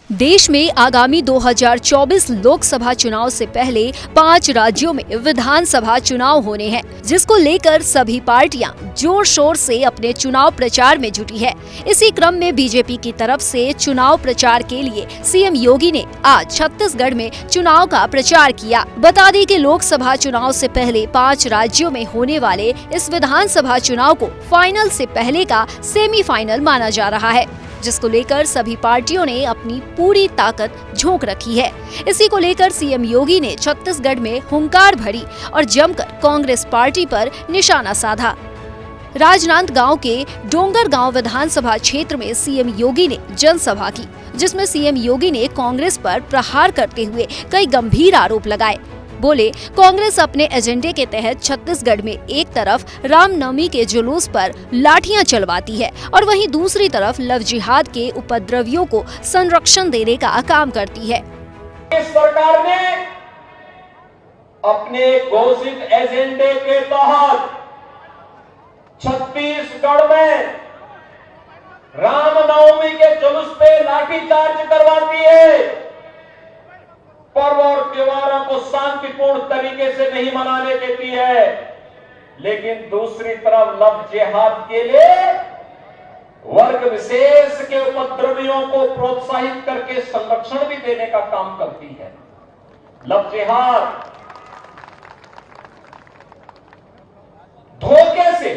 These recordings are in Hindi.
देश में आगामी 2024 लोकसभा चुनाव से पहले 5 राज्यों में विधानसभा चुनाव होने हैं, जिसको लेकर सभी पार्टियां जोर शोर से अपने चुनाव प्रचार में जुटी है। इसी क्रम में बीजेपी की तरफ से चुनाव प्रचार के लिए सीएम योगी ने आज छत्तीसगढ़ में चुनाव का प्रचार किया। बता दें कि लोकसभा चुनाव से पहले 5 राज्यों में होने वाले इस विधानसभा चुनाव को फाइनल से पहले का सेमीफाइनल माना जा रहा है, जिसको लेकर सभी पार्टियों ने अपनी पूरी ताकत झोंक रखी है। इसी को लेकर सीएम योगी ने छत्तीसगढ़ में हुंकार भरी और जमकर कांग्रेस पार्टी पर निशाना साधा। राजनांदगांव के डोंगरगांव विधानसभा क्षेत्र में सीएम योगी ने जनसभा की, जिसमें सीएम योगी ने कांग्रेस पर प्रहार करते हुए कई गंभीर आरोप लगाए। बोले, कांग्रेस अपने एजेंडे के तहत छत्तीसगढ़ में एक तरफ रामनवमी के जुलूस पर लाठियां चलवाती है और वहीं दूसरी तरफ लव जिहाद के उपद्रवियों को संरक्षण देने का काम करती है। इस सरकार ने अपने घोषित एजेंडे के तहत छत्तीसगढ़ में रामनवमी के जुलूस पे लाठीचार्ज करवाती है। पर्व और त्योहारों को शांतिपूर्ण तरीके से नहीं मनाने देती है, लेकिन दूसरी तरफ लव जिहाद के लिए वर्ग विशेष के उपद्रवियों को प्रोत्साहित करके संरक्षण भी देने का काम करती है। लव जिहाद धोखे से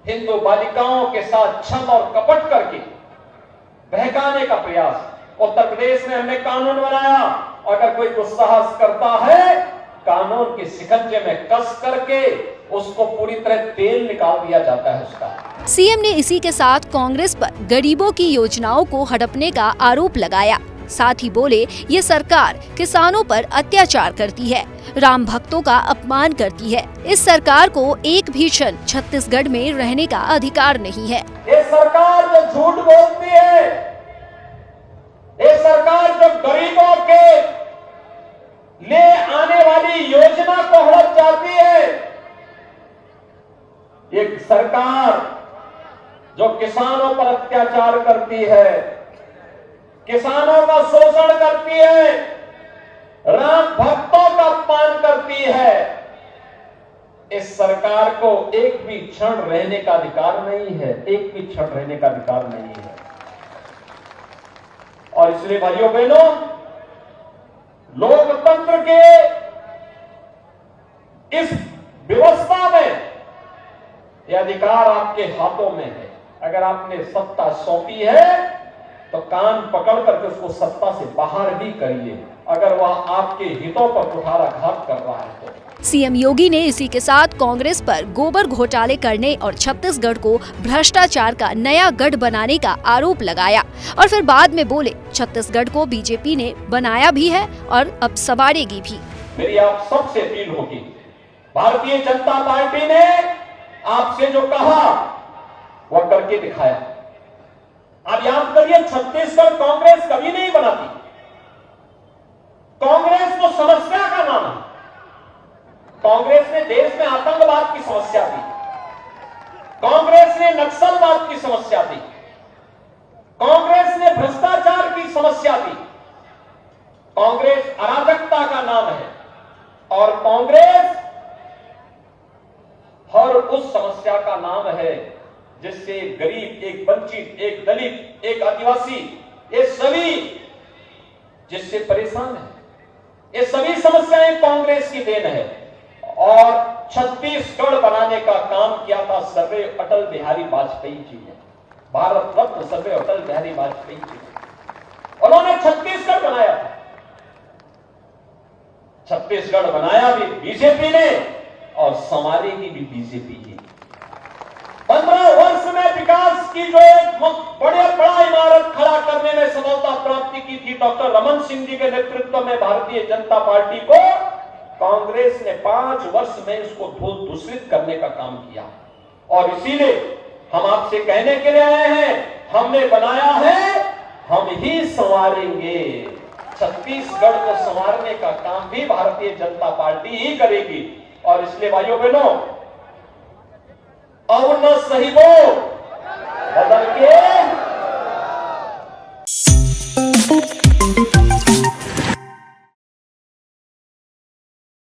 हिंदू बालिकाओं के साथ छल और कपट करके बहकाने का प्रयास। उत्तर प्रदेश में हमने कानून बनाया, अगर कोई दुस्साहस करता है कानून के शिकंजे में कस करके उसको पूरी तरह तेल निकाल दिया जाता है उसका। सीएम ने इसी के साथ कांग्रेस पर गरीबों की योजनाओं को हड़पने का आरोप लगाया। साथ ही बोले, ये सरकार किसानों पर अत्याचार करती है, राम भक्तों का अपमान करती है। इस सरकार को एक भी क्षण छत्तीसगढ़ में रहने का अधिकार नहीं है। ये सरकार जो झूठ बोलती है, ये सरकार जो गरीबों के ले आने वाली योजना को हड़प जाती है, एक सरकार जो किसानों पर अत्याचार करती है, किसानों का शोषण करती है, राम भक्तों का अपमान करती है, इस सरकार को एक भी क्षण रहने का अधिकार नहीं है, एक भी क्षण रहने का अधिकार नहीं है। और इसलिए भाइयों बहनों, लोकतंत्र के इस व्यवस्था में यह अधिकार आपके हाथों में है। अगर आपने सत्ता सौंपी है तो कान पकड़ करके उसको सत्ता से बाहर भी करिए, अगर वह आपके हितों पर कुठाराघात कर रहा है तो। सीएम योगी ने इसी के साथ कांग्रेस पर गोबर घोटाले करने और छत्तीसगढ़ को भ्रष्टाचार का नया गढ़ बनाने का आरोप लगाया और फिर बाद में बोले, छत्तीसगढ़ को बीजेपी ने बनाया भी है और अब संवारेगी भी। मेरी आप सबसे अपील होगी, भारतीय जनता पार्टी ने आपसे जो कहा वह करके दिखाया। आप याद करिए, छत्तीसगढ़ कांग्रेस कभी नहीं बनाती। कांग्रेस तो समस्या का नाम है। कांग्रेस ने देश में आतंकवाद की समस्या दी, कांग्रेस ने नक्सलवाद की समस्या दी, कांग्रेस ने भ्रष्टाचार की समस्या दी। कांग्रेस अराजकता का नाम है और कांग्रेस हर उस समस्या का नाम है जिससे एक गरीब, एक वंचित, एक दलित, एक आदिवासी, ये सभी जिससे परेशान है, ये सभी समस्याएं कांग्रेस की देन है। और छत्तीसगढ़ बनाने का काम किया था सर्वे अटल बिहारी वाजपेयी जी ने, भारत रत्न सर्वे अटल बिहारी वाजपेयी जी ने। उन्होंने छत्तीसगढ़ बनाया था। छत्तीसगढ़ बनाया भी बीजेपी ने और संवारेगी भी बीजेपी ही। 15 वर्ष में विकास की जो एक बड़ा इमारत खड़ा करने में सफलता प्राप्ति की थी डॉक्टर रमन सिंह जी के नेतृत्व में भारतीय जनता पार्टी को, कांग्रेस ने 5 वर्ष में इसको धूल दूषित करने का काम किया। और इसीलिए हम आपसे कहने के लिए आए हैं, हमने बनाया है, हम ही संवारेंगे। छत्तीसगढ़ को संवारने का काम भी भारतीय जनता पार्टी ही करेगी। और इसलिए भाइयों बहनों, अब न सही वो बदल के